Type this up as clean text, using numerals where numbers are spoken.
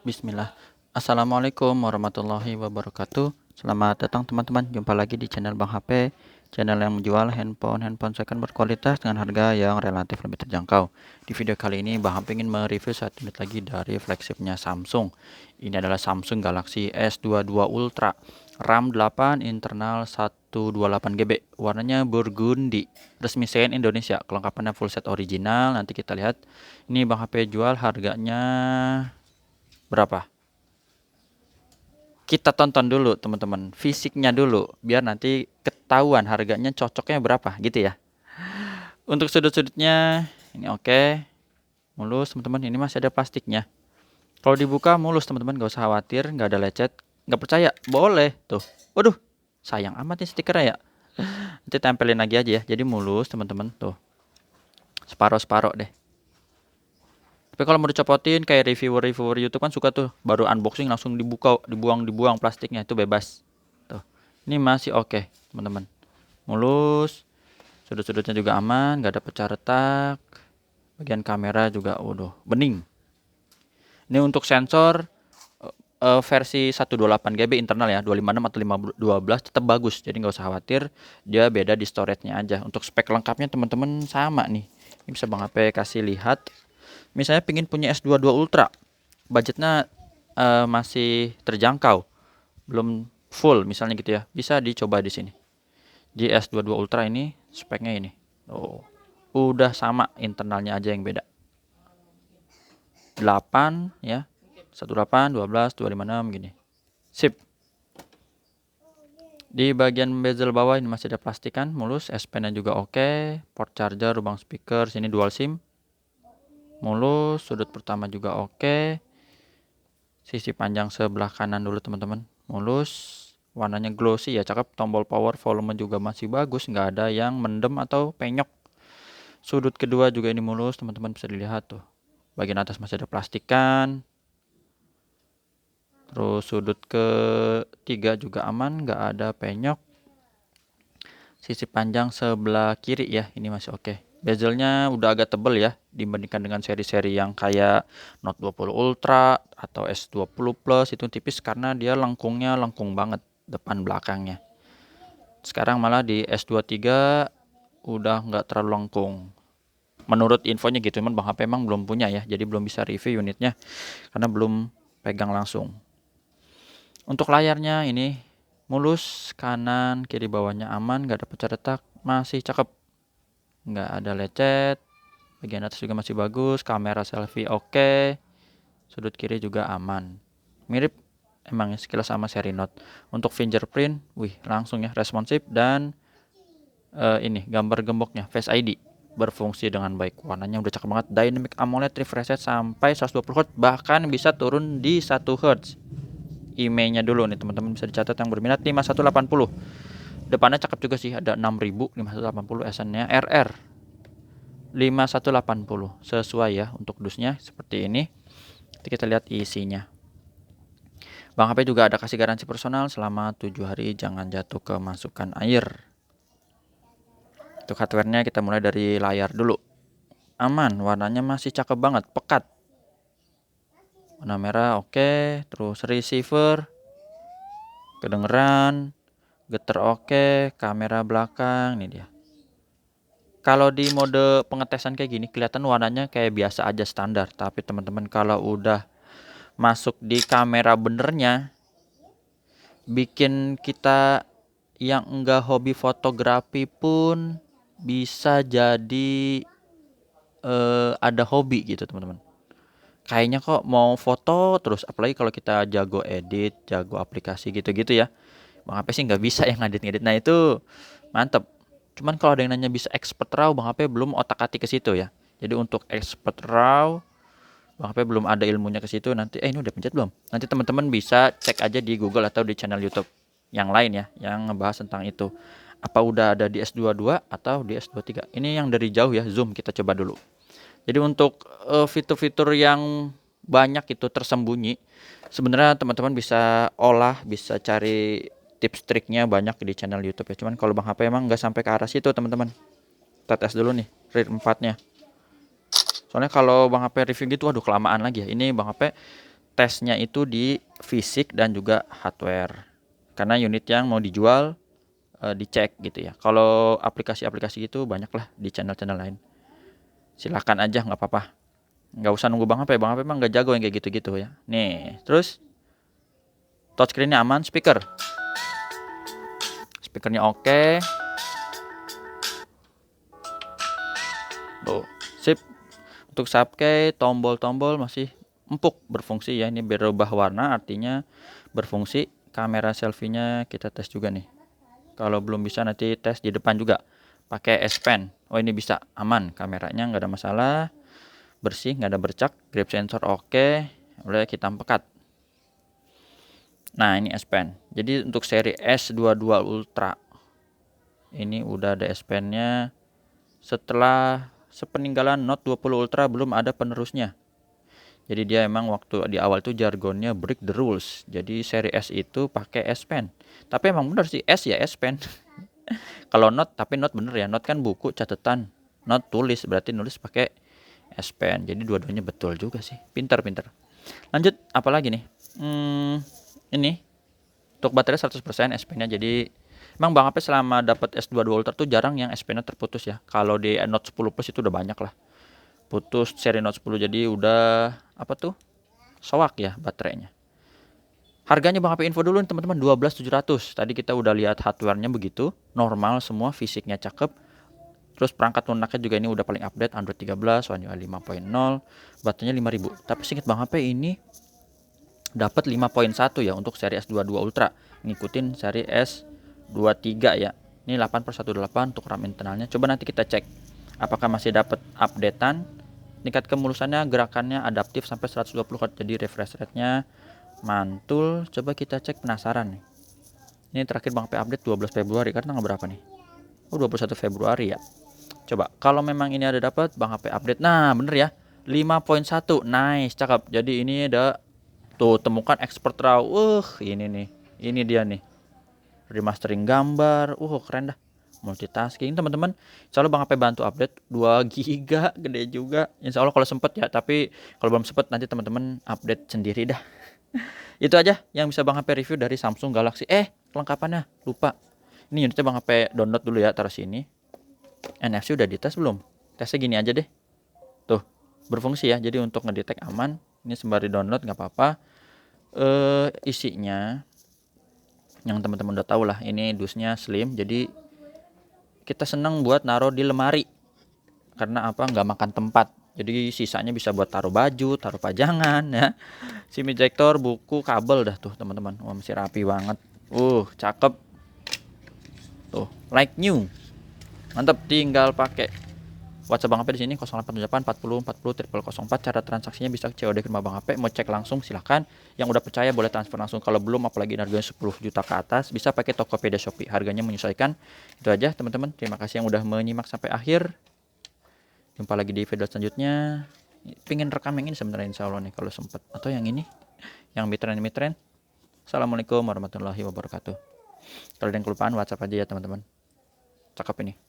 Bismillah. Assalamualaikum warahmatullahi wabarakatuh. Selamat datang teman-teman. Jumpa lagi di channel Bang HP, channel yang menjual handphone second berkualitas dengan harga yang relatif lebih terjangkau. Di video kali ini Bang HP ingin mereview 1 unit lagi dari flagshipnya Samsung. Ini adalah Samsung Galaxy S22 Ultra, RAM 8, internal 128 GB, warnanya burgundy, resmi CN Indonesia. Kelengkapannya full set original. Nanti kita lihat. Ini Bang HP jual harganya berapa? Kita tonton dulu teman-teman, fisiknya dulu, biar nanti ketahuan harganya cocoknya berapa gitu ya. Untuk sudut-sudutnya ini oke, mulus teman-teman. Ini masih ada plastiknya. Kalau dibuka mulus teman-teman, gak usah khawatir, nggak ada lecet. Nggak percaya boleh tuh. Waduh, sayang amat nih stikernya ya. Nanti tempelin lagi aja ya. Jadi mulus teman-teman tuh, separuh-separuh deh. Tapi kalau mau dicopotin kayak reviewer YouTube kan suka tuh, baru unboxing langsung dibuang plastiknya, itu bebas. Tuh. Ini masih oke, teman-teman. Mulus, sudut-sudutnya juga aman, gak ada pecah retak. Bagian kamera juga waduh, bening. Ini untuk sensor versi 128 GB internal ya, 256 atau 512 tetap bagus. Jadi nggak usah khawatir, dia beda di storage-nya aja. Untuk spek lengkapnya teman-teman sama nih. Ini bisa Bang HP kasih lihat. Misalnya pingin punya S22 Ultra, budgetnya masih terjangkau, belum full misalnya gitu ya, bisa dicoba di sini. Di S22 Ultra ini speknya ini. Oh, udah sama, internalnya aja yang beda. 8 ya. 18, 12, 256 gini. Sip. Di bagian bezel bawah ini masih ada plastikan, mulus, S Pen-nya juga oke, port charger, lubang speaker, sini dual SIM. Mulus, sudut pertama juga oke. Sisi panjang sebelah kanan dulu teman-teman, mulus, warnanya glossy ya, cakep. Tombol power, volume juga masih bagus, nggak ada yang mendem atau penyok. Sudut kedua juga ini mulus teman-teman, bisa dilihat tuh. Bagian atas masih ada plastikan. Terus sudut ketiga juga aman, nggak ada penyok. Sisi panjang sebelah kiri ya, ini masih oke. Bezelnya udah agak tebel ya dibandingkan dengan seri-seri yang kayak Note 20 Ultra atau S20 Plus, itu tipis karena dia lengkungnya lengkung banget depan belakangnya. Sekarang malah di S23 udah nggak terlalu lengkung. Menurut infonya gitu, cuman Bang HP emang belum punya ya, jadi belum bisa review unitnya karena belum pegang langsung. Untuk layarnya ini mulus, kanan kiri bawahnya aman, nggak ada pecah retak, masih cakep. Nggak ada lecet, bagian atas juga masih bagus, kamera selfie oke, sudut kiri juga aman, mirip emang ya sekilas sama seri Note. Untuk fingerprint, wih langsung ya, responsif. Dan ini gambar gemboknya Face ID berfungsi dengan baik, warnanya udah cakep banget, dynamic AMOLED refresh rate sampai 120 Hz, bahkan bisa turun di 1 Hz. IMEI-nya dulu nih teman-teman, bisa dicatat yang berminat. 5180, depannya cakep juga sih, ada 6000, 5180, SN-nya RR 5180, sesuai ya untuk dusnya seperti ini. Nanti kita lihat isinya. Bang HP juga ada kasih garansi personal selama 7 hari, jangan jatuh kemasukan air. Untuk hardware-nya kita mulai dari layar dulu. Aman, warnanya masih cakep banget, pekat. Warna merah oke, terus receiver kedengeran, getar oke, kamera belakang ini dia. Kalau di mode pengetesan kayak gini kelihatan warnanya kayak biasa aja, standar. Tapi teman-teman kalau udah masuk di kamera benernya, bikin kita yang enggak hobi fotografi pun bisa jadi ada hobi gitu teman-teman. Kayaknya kok mau foto terus, apalagi kalau kita jago edit, jago aplikasi gitu-gitu ya. Bang HP sih nggak bisa yang ngedit-ngedit. Nah itu mantep. Cuman kalau ada yang nanya bisa expert RAW, Bang HP belum otak-atik ke situ ya. Jadi untuk expert RAW, Bang HP belum ada ilmunya ke situ. Nanti ini udah pencet belum? Nanti teman-teman bisa cek aja di Google atau di channel YouTube yang lain ya, yang ngebahas tentang itu. Apa udah ada di S22 atau di S23? Ini yang dari jauh ya, zoom kita coba dulu. Jadi untuk fitur-fitur yang banyak itu tersembunyi, sebenarnya teman-teman bisa olah, bisa cari tips triknya banyak di channel YouTube ya. Cuman kalau Bang HP emang nggak sampai ke arah situ teman-teman. Kita tes dulu nih RID 4-nya. Soalnya kalau Bang HP review gitu, waduh kelamaan lagi ya. Ini Bang HP tesnya itu di fisik dan juga hardware. Karena unit yang mau dijual dicek gitu ya. Kalau aplikasi-aplikasi itu banyak lah di channel-channel lain. Silakan aja, nggak apa-apa. Nggak usah nunggu Bang HP. Bang HP emang nggak jago yang kayak gitu-gitu ya. Nih, terus touchscreen-nya aman, speakernya oke. Tuh, sip. Untuk subkey, tombol-tombol masih empuk berfungsi ya. Ini berubah warna artinya berfungsi. Kamera selfie-nya kita tes juga nih. Kalau belum bisa nanti tes di depan juga pakai S Pen. Oh, ini bisa, aman, kameranya nggak ada masalah, bersih, nggak ada bercak, grip sensor oke, boleh kita pekat. Nah, ini S Pen. Jadi untuk seri S22 Ultra ini udah ada S Pen-nya. Setelah sepeninggalan Note 20 Ultra belum ada penerusnya. Jadi dia emang waktu di awal tuh jargonnya break the rules. Jadi seri S itu pakai S Pen. Tapi emang bener sih, S ya S Pen. Kalau Note, tapi Note bener ya. Note kan buku catatan. Note tulis, berarti nulis pakai S Pen. Jadi dua-duanya betul juga sih. Pinter. Lanjut, apalagi nih? Ini untuk baterai 100% S Pen-nya. Jadi emang Bang HP selama dapat S22 Ultra tuh jarang yang S Pen-nya terputus ya. Kalau di Note 10 Plus itu udah banyak lah putus seri Note 10. Jadi udah apa tuh, soak ya baterainya. Harganya Bang HP info dulu nih teman-teman, 12.700. Tadi kita udah lihat hardware-nya begitu, normal semua, fisiknya cakep. Terus perangkat lunaknya juga ini udah paling update, Android 13, One UI 5.0, baterainya 5000. Tapi singkat Bang HP ini dapat 5.1 ya untuk seri S22 Ultra, ngikutin seri S23 ya. Ini 8/128 untuk RAM internalnya. Coba nanti kita cek apakah masih dapat updatean. Tingkat kemulusannya, gerakannya adaptif sampai 120 Hz. Jadi refresh rate-nya mantul. Coba kita cek, penasaran nih. Ini terakhir Bang P update 12 Februari, karena tanggal berapa nih? Oh, 21 Februari ya. Coba kalau memang ini ada dapat Bang HP update. Nah, bener ya. 5.1. Nice, cakep. Jadi ini ada tuh, temukan expert raw. Ini nih. Ini dia nih. Remastering gambar. Keren dah. Multitasking teman-teman. Insya Allah Bang HP bantu update 2 GB, gede juga. Insya Allah kalau sempet ya, tapi kalau belum sempet nanti teman-teman update sendiri dah. Itu aja yang bisa Bang HP review dari Samsung Galaxy. Kelengkapannya lupa. Ini unitnya Bang HP download dulu ya, taruh sini. NFC udah dites belum? Tesnya gini aja deh. Tuh, berfungsi ya. Jadi untuk ngedetect aman. Ini sembari download nggak apa-apa. Isinya yang teman-teman udah tahu lah. Ini dusnya slim. Jadi kita seneng buat naruh di lemari. Karena apa? Nggak makan tempat. Jadi sisanya bisa buat taruh baju, taruh pajangan ya. SIM ejector, buku, kabel dah tuh teman-teman. Wah, masih rapi banget. Cakep. Tuh, like new. Mantap, tinggal pakai WhatsApp Bang HP di sini 0878 40 40 0004. Cara transaksinya bisa COD ke rumah Bang HP. Mau cek langsung silahkan. Yang udah percaya boleh transfer langsung. Kalau belum, apalagi harganya 10 juta ke atas, bisa pakai Tokopedia Shopee. Harganya menyesuaikan. Itu aja teman-teman. Terima kasih yang udah menyimak sampai akhir. Jumpa lagi di video selanjutnya. Pengen rekam yang ini sebenarnya insya Allah nih kalau sempet. Atau yang ini, yang midtrend. Assalamualaikum warahmatullahi wabarakatuh. Kalau ada yang kelupaan WhatsApp aja ya teman-teman. Cakep ini.